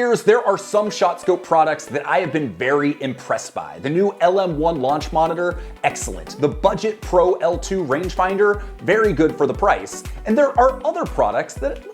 years, there are some ShotScope products that I have been very impressed by. The new LM1 launch monitor, excellent. The Budget Pro L2 rangefinder, very good for the price. And there are other products that,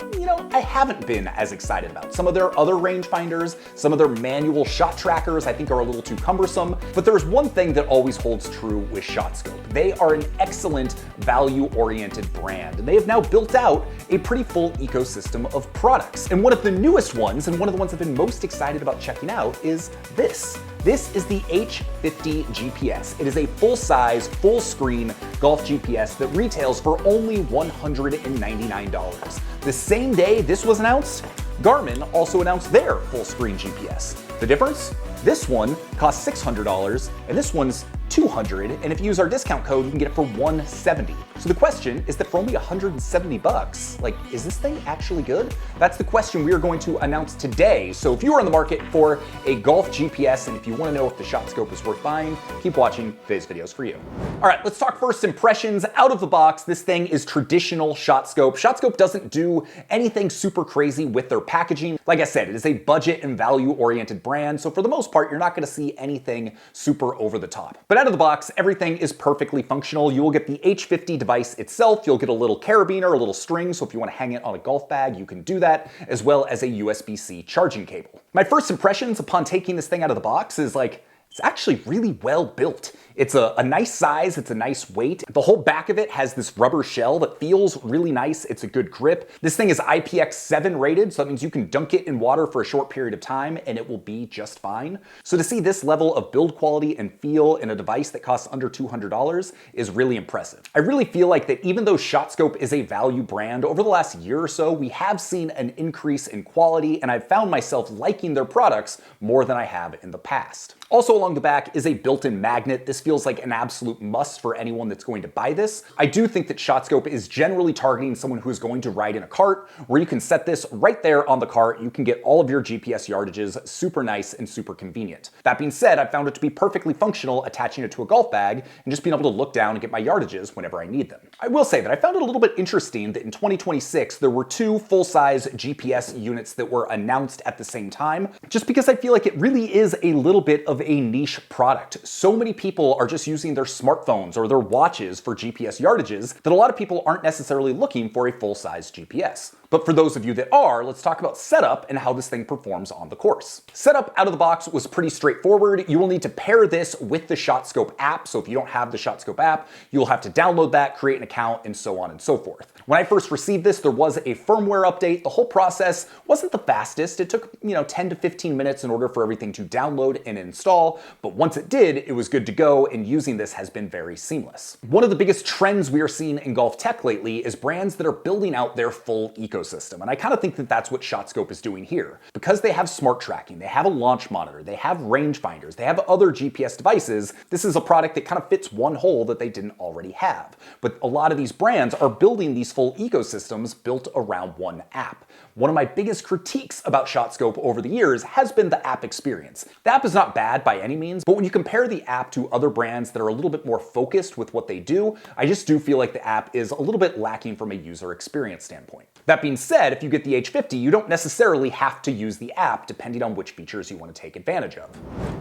I haven't been as excited about. Some of their other rangefinders, some of their manual shot trackers I think are a little too cumbersome, but there's one thing that always holds true with ShotScope. They are an excellent value-oriented brand, and they have now built out a pretty full ecosystem of products. And one of the newest ones, and one of the ones I've been most excited about checking out, is this. This is the H50 GPS. It is a full-size, full-screen golf GPS that retails for only $199. The same day this was announced, Garmin also announced their full-screen GPS. The difference? This one costs $600 and this one's $200, and if you use our discount code, you can get it for $170. So the question is that for only $170, like, is this thing actually good? That's the question we are going to announce today. So if you are on the market for a golf GPS, and if you want to know if the ShotScope is worth buying, keep watching. Today's video is for you. All right, let's talk first impressions. Out of the box, this thing is traditional ShotScope. ShotScope doesn't do anything super crazy with their packaging. Like I said, it is a budget and value-oriented brand, so for the most part, you're not going to see anything super over the top. But out of the box, everything is perfectly functional. You will get the H50 device itself. You'll get a little carabiner, a little string, so if you want to hang it on a golf bag, you can do that, as well as a USB-C charging cable. My first impressions upon taking this thing out of the box is like, it's actually really well built. It's a nice size, it's a nice weight. The whole back of it has this rubber shell that feels really nice. It's a good grip. This thing is IPX7 rated, so that means you can dunk it in water for a short period of time and it will be just fine. So to see this level of build quality and feel in a device that costs under $200 is really impressive. I really feel like that even though ShotScope is a value brand, over the last year or so, we have seen an increase in quality, and I've found myself liking their products more than I have in the past. Also along the back is a built-in magnet. This feels like an absolute must for anyone that's going to buy this. I do think that ShotScope is generally targeting someone who's going to ride in a cart, where you can set this right there on the cart. You can get all of your GPS yardages, super nice and super convenient. That being said, I found it to be perfectly functional attaching it to a golf bag and just being able to look down and get my yardages whenever I need them. I will say that I found it a little bit interesting that in 2026, there were two full-size GPS units that were announced at the same time, just because I feel like it really is a little bit of a niche product. So many people are just using their smartphones or their watches for GPS yardages that a lot of people aren't necessarily looking for a full-size GPS. But for those of you that are, let's talk about setup and how this thing performs on the course. Setup out of the box was pretty straightforward. You will need to pair this with the ShotScope app. So if you don't have the ShotScope app, you'll have to download that, create an account, and so on and so forth. When I first received this, there was a firmware update. The whole process wasn't the fastest. It took, 10 to 15 minutes in order for everything to download and install. But once it did, it was good to go, and using this has been very seamless. One of the biggest trends we are seeing in golf tech lately is brands that are building out their full ecosystem. And I kind of think that that's what ShotScope is doing here. Because they have smart tracking, they have a launch monitor, they have rangefinders, they have other GPS devices, this is a product that kind of fits one hole that they didn't already have. But a lot of these brands are building these full ecosystems built around one app. One of my biggest critiques about ShotScope over the years has been the app experience. The app is not bad by any means, but when you compare the app to other brands that are a little bit more focused with what they do, I just do feel like the app is a little bit lacking from a user experience standpoint. That being said, if you get the H50, you don't necessarily have to use the app depending on which features you want to take advantage of.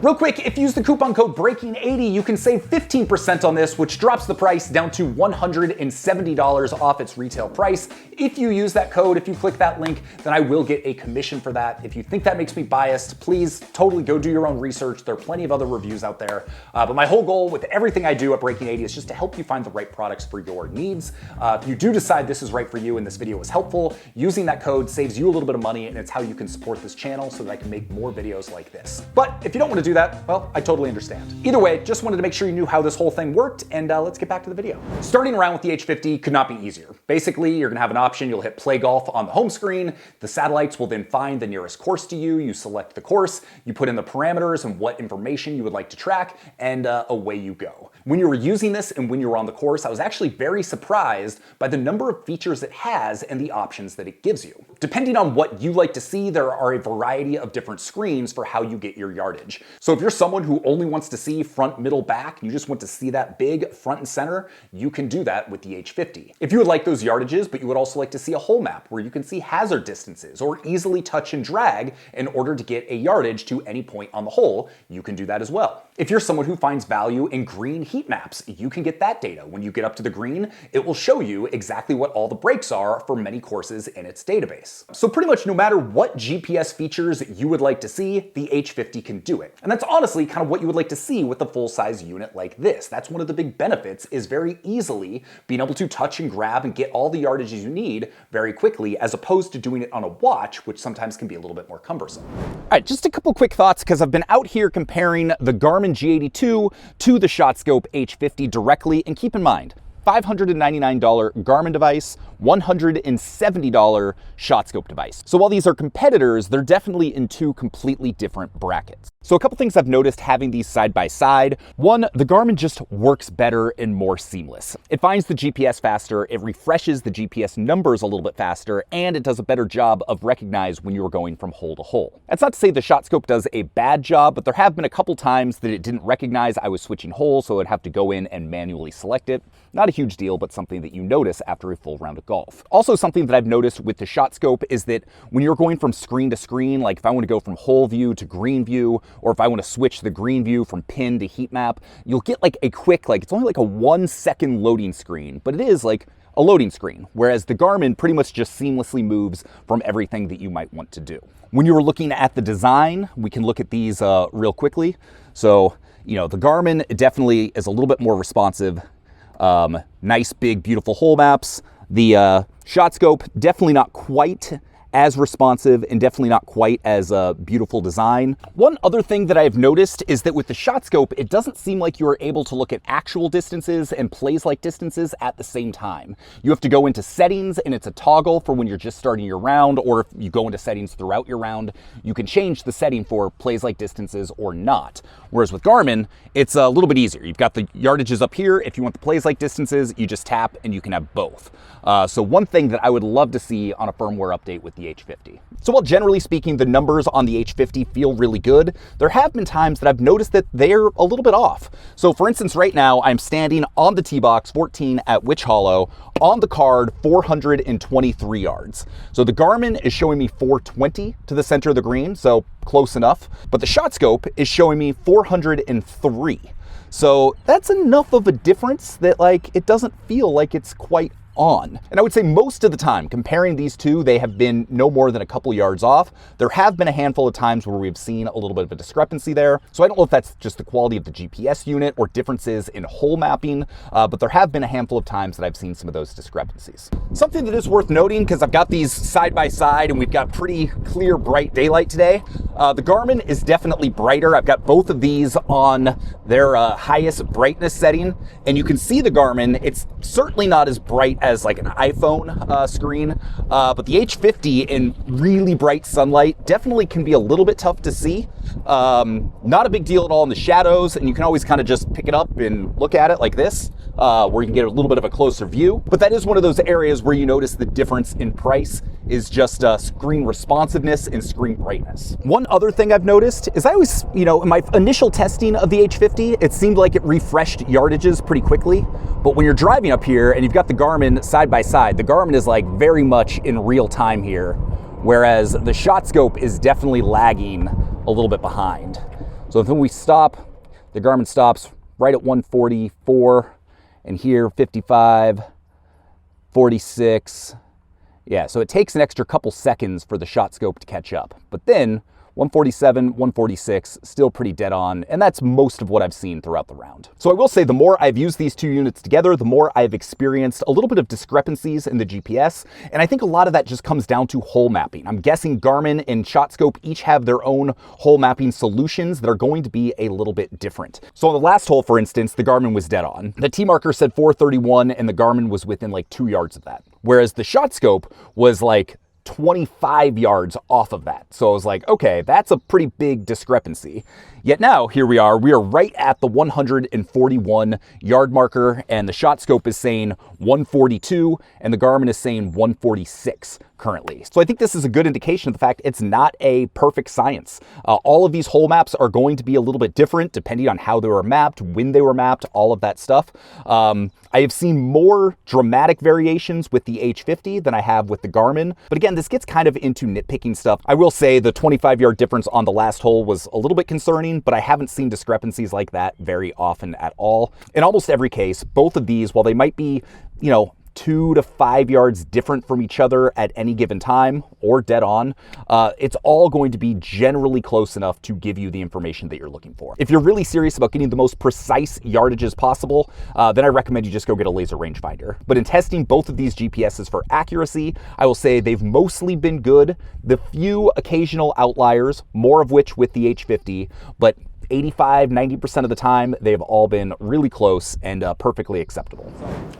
Real quick, if you use the coupon code BREAKING80, you can save 15% on this, which drops the price down to $170 off its retail price. If you use that code, if you click that link, then I will get a commission for that. If you think that makes me biased, please totally go do your own research. There are plenty of other reviews out there. But my whole goal with everything I do at Breaking 80 is just to help you find the right products for your needs. If you do decide this is right for you and this video is helpful, using that code saves you a little bit of money, and it's how you can support this channel so that I can make more videos like this. But if you don't want to do that, well, I totally understand. Either way, just wanted to make sure you knew how this whole thing worked, and let's get back to the video. Starting around with the H50 could not be easier. Basically, you're gonna have an option. You'll hit play golf on the home screen. The satellites will then find the nearest course to you. You select the course, you put in the parameters and what information you would like to track, and away you go. When you were using this and when you were on the course, I was actually very surprised by the number of features it has and the options that it gives you. depending on what you like to see, there are a variety of different screens for how you get your yardage. So if you're someone who only wants to see front, middle, back, you just want to see that big front and center, you can do that with the H50. If you would like those yardages, but you would also like to see a whole map where you can see hazard distances or easily touch and drag in order to get a yardage to any point on the hole, you can do that as well. If you're someone who finds value in green heat maps, you can get that data. When you get up to the green, it will show you exactly what all the breaks are for many courses in its database. So pretty much no matter what GPS features you would like to see, the H50 can do it. And that's honestly kind of what you would like to see with a full-size unit like this. That's one of the big benefits, is very easily being able to touch and grab and get all the yardages you need very quickly, as opposed to doing it on a watch, which sometimes can be a little bit more cumbersome. All right, just a couple quick thoughts, because I've been out here comparing the Garmin G82 to the ShotScope H50 directly, and keep in mind, $599 Garmin device, $170 ShotScope device. So while these are competitors, they're definitely in two completely different brackets. So a couple things I've noticed having these side by side. One, the Garmin just works better and more seamless. It finds the GPS faster, it refreshes the GPS numbers a little bit faster, and it does a better job of recognize when you're going from hole to hole. That's not to say the ShotScope does a bad job, but there have been a couple times that it didn't recognize I was switching holes, so I'd have to go in and manually select it. Not a huge deal, but something that you notice after a full round of golf. Also, something that I've noticed with the ShotScope is that when you're going from screen to screen, like if I want to go from hole view to green view, or if I want to switch the green view from pin to heat map, you'll get like a quick, it's only like a 1 second loading screen, but it is like a loading screen, whereas the Garmin pretty much just seamlessly moves from everything that you might want to do. When you were looking at the design, we can look at these real quickly. So, the Garmin definitely is a little bit more responsive. Nice, big, beautiful hole maps. The ShotScope, definitely not quite as responsive and definitely not quite as a beautiful design. One other thing that I've noticed is that with the ShotScope, it doesn't seem like you are able to look at actual distances and plays like distances at the same time. You have to go into settings, and it's a toggle for when you're just starting your round, or if you go into settings throughout your round, you can change the setting for plays like distances or not. Whereas with Garmin, it's a little bit easier. You've got the yardages up here. If you want the plays like distances, you just tap and you can have both. So one thing that I would love to see on a firmware update with the H50. So while generally speaking, the numbers on the H50 feel really good, there have been times that I've noticed that they're a little bit off. So for instance, right now I'm standing on the tee box 14 at Witch Hollow, on the card 423 yards. So the Garmin is showing me 420 to the center of the green, so close enough. But the ShotScope is showing me 403. So that's enough of a difference that it doesn't feel like it's quite on. And I would say most of the time, comparing these two, they have been no more than a couple yards off. There have been a handful of times where we've seen a little bit of a discrepancy there. So I don't know if that's just the quality of the GPS unit or differences in hole mapping, but there have been a handful of times that I've seen some of those discrepancies. Something that is worth noting, because I've got these side by side and we've got pretty clear, bright daylight today, the Garmin is definitely brighter. I've got both of these on their highest brightness setting, and you can see the Garmin, it's certainly not as bright as like an iPhone screen, but the H50 in really bright sunlight definitely can be a little bit tough to see. Not a big deal at all in the shadows, and you can always kind of just pick it up and look at it like this, where you can get a little bit of a closer view. But that is one of those areas where you notice the difference in price is just screen responsiveness and screen brightness. One other thing I've noticed is I always, in my initial testing of the H50, it seemed like it refreshed yardages pretty quickly. But when you're driving up here and you've got the Garmin side by side, the Garmin is very much in real time here, whereas the ShotScope is definitely lagging a little bit behind. So when we stop, the Garmin stops right at 144, and here 55, 46. Yeah, so it takes an extra couple seconds for the ShotScope to catch up. But then 147, 146, still pretty dead on, and that's most of what I've seen throughout the round. So I will say the more I've used these two units together, the more I've experienced a little bit of discrepancies in the GPS, and I think a lot of that just comes down to hole mapping. I'm guessing Garmin and ShotScope each have their own hole mapping solutions that are going to be a little bit different. So on the last hole, for instance, the Garmin was dead on. The T marker said 431, and the Garmin was within 2 yards of that, whereas the ShotScope was 25 yards off of that. So I was like, okay, that's a pretty big discrepancy. Yet now, here we are right at the 141 yard marker, and the ShotScope is saying 142, and the Garmin is saying 146 currently. So I think this is a good indication of the fact it's not a perfect science. All of these hole maps are going to be a little bit different depending on how they were mapped, when they were mapped, all of that stuff. I have seen more dramatic variations with the H50 than I have with the Garmin. But again, this gets kind of into nitpicking stuff. I will say the 25-yard difference on the last hole was a little bit concerning, but I haven't seen discrepancies like that very often at all. In almost every case, both of these, while they might be, 2 to 5 yards different from each other at any given time or dead on, it's all going to be generally close enough to give you the information that you're looking for. If you're really serious about getting the most precise yardages possible, then I recommend you just go get a laser rangefinder. But in testing both of these GPSs for accuracy, I will say they've mostly been good. The few occasional outliers, more of which with the H50, but 85–90% of the time, they've all been really close and perfectly acceptable.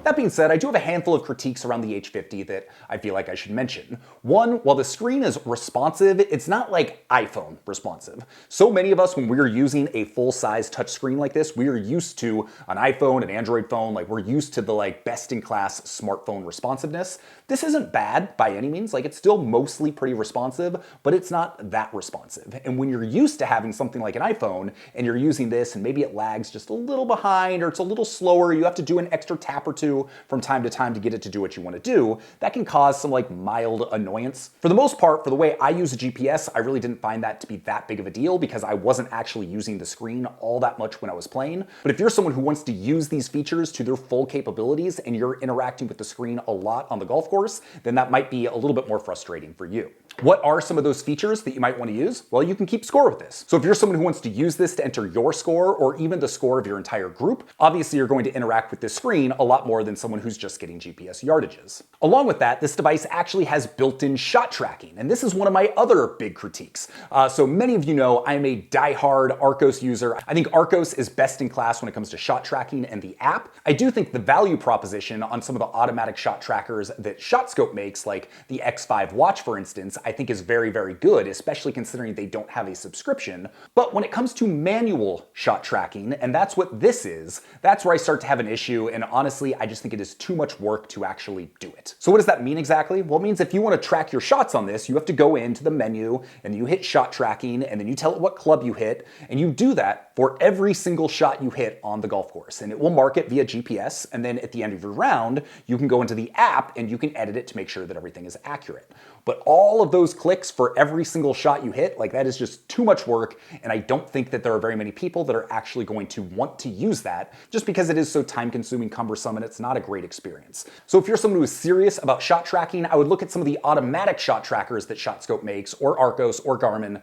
That being said, I do have a handful of critiques around the H50 that I feel like I should mention. One, while the screen is responsive, it's not like iPhone responsive. So many of us, when we're using a full-size touchscreen like this, we are used to an iPhone, an Android phone, we're used to the best-in-class smartphone responsiveness. This isn't bad by any means, it's still mostly pretty responsive, but it's not that responsive. And when you're used to having something like an iPhone, and you're using this and maybe it lags just a little behind or it's a little slower, you have to do an extra tap or two from time to time to get it to do what you want to do, that can cause some mild annoyance. For the most part, for the way I use a GPS, I really didn't find that to be that big of a deal because I wasn't actually using the screen all that much when I was playing. But if you're someone who wants to use these features to their full capabilities and you're interacting with the screen a lot on the golf course, then that might be a little bit more frustrating for you. What are some of those features that you might want to use? Well, you can keep score with this. So if you're someone who wants to use this to enter your score or even the score of your entire group, obviously you're going to interact with this screen a lot more than someone who's just getting GPS yardages. Along with that, this device actually has built-in shot tracking, and this is one of my other big critiques. So many of you know I'm a die-hard Arccos user. I think Arccos is best in class when it comes to shot tracking and the app. I do think the value proposition on some of the automatic shot trackers that ShotScope makes, like the X5 watch for instance, I think is very, very good, especially considering they don't have a subscription. But when it comes to manual shot tracking, and that's what this is, that's where I start to have an issue, and honestly, I just think it is too much work to actually do it. So what does that mean exactly? Well, it means if you want to track your shots on this, you have to go into the menu, and you hit shot tracking, and then you tell it what club you hit, and you do that for every single shot you hit on the golf course, and it will mark it via GPS, and then at the end of your round, you can go into the app, and you can edit it to make sure that everything is accurate. But all of those clicks for every single shot you hit, that is just too much work, and I don't think that there are very many people that are actually going to want to use that just because it is so time-consuming, cumbersome, and it's not a great experience. So if you're someone who is serious about shot tracking, I would look at some of the automatic shot trackers that ShotScope makes, or Arccos, or Garmin,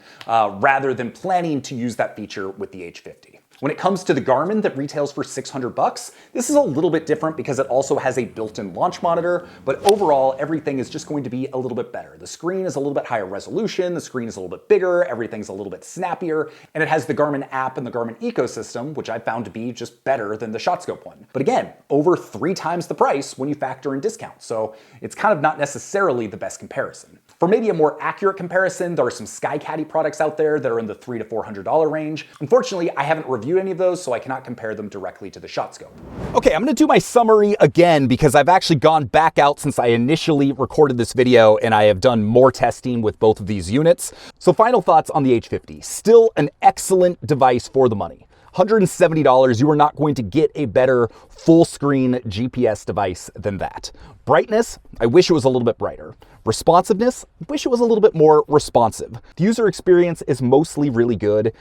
rather than planning to use that feature with the H50. When it comes to the Garmin that retails for $600, this is a little bit different because it also has a built-in launch monitor, but overall, everything is just going to be a little bit better. The screen is a little bit higher resolution, the screen is a little bit bigger, everything's a little bit snappier, and it has the Garmin app and the Garmin ecosystem, which I found to be just better than the ShotScope one. But again, over 3 times the price when you factor in discounts, so it's kind of not necessarily the best comparison. For maybe a more accurate comparison, there are some SkyCaddy products out there that are in the $300 to $400 range. Unfortunately, I haven't reviewed any of those, so I cannot compare them directly to the ShotScope. Okay, I'm gonna do my summary again because I've actually gone back out since I initially recorded this video and I have done more testing with both of these units. So final thoughts on the H50. Still an excellent device for the money. $170, you are not going to get a better full screen GPS device than that. Brightness, I wish it was a little bit brighter. Responsiveness, I wish it was a little bit more responsive. The user experience is mostly really good.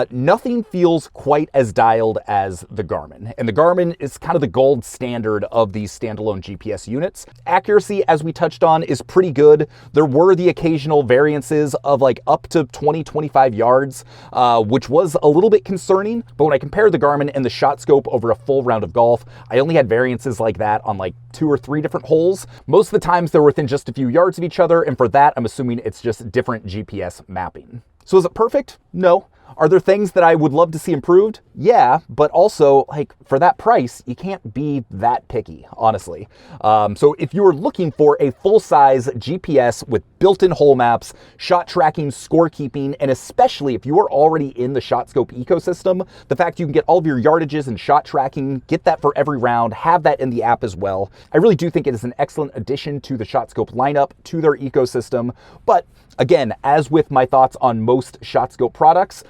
Nothing feels quite as dialed as the Garmin. And the Garmin is kind of the gold standard of these standalone GPS units. Accuracy, as we touched on, is pretty good. There were the occasional variances of up to 20–25 yards, which was a little bit concerning. But when I compare the Garmin and the ShotScope over a full round of golf, I only had variances like that on 2 or 3 different holes. Most of the times they're within just a few yards of each other, and for that, I'm assuming it's just different GPS mapping. So is it perfect? No. Are there things that I would love to see improved? Yeah, but also, like, for that price, you can't be that picky, honestly. So if you're looking for a full-size GPS with built-in hole maps, shot tracking, scorekeeping, and especially if you are already in the ShotScope ecosystem, the fact you can get all of your yardages and shot tracking, get that for every round, have that in the app as well. I really do think it is an excellent addition to the ShotScope lineup, to their ecosystem. But again, as with my thoughts on most ShotScope products,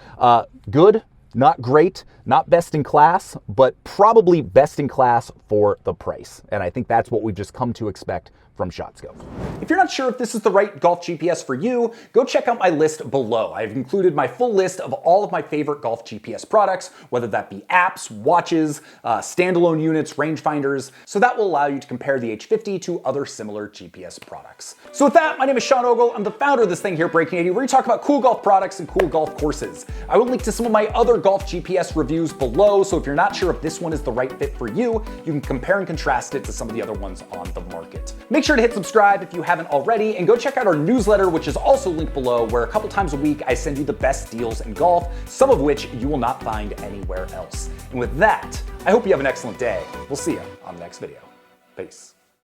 good, not great, not best in class, but probably best in class for the price. And I think that's what we've just come to expect from ShotScope. If you're not sure if this is the right golf GPS for you, go check out my list below. I've included my full list of all of my favorite golf GPS products, whether that be apps, watches, standalone units, rangefinders, so that will allow you to compare the H50 to other similar GPS products. So with that, my name is Sean Ogle. I'm the founder of this thing here, Breaking 80, where we talk about cool golf products and cool golf courses. I will link to some of my other golf GPS reviews below, so if you're not sure if this one is the right fit for you, you can compare and contrast it to some of the other ones on the market. Make sure to hit subscribe if you haven't already, and go check out our newsletter, which is also linked below, where a couple times a week I send you the best deals in golf, some of which you will not find anywhere else. And with that, I hope you have an excellent day. We'll see you on the next video. Peace.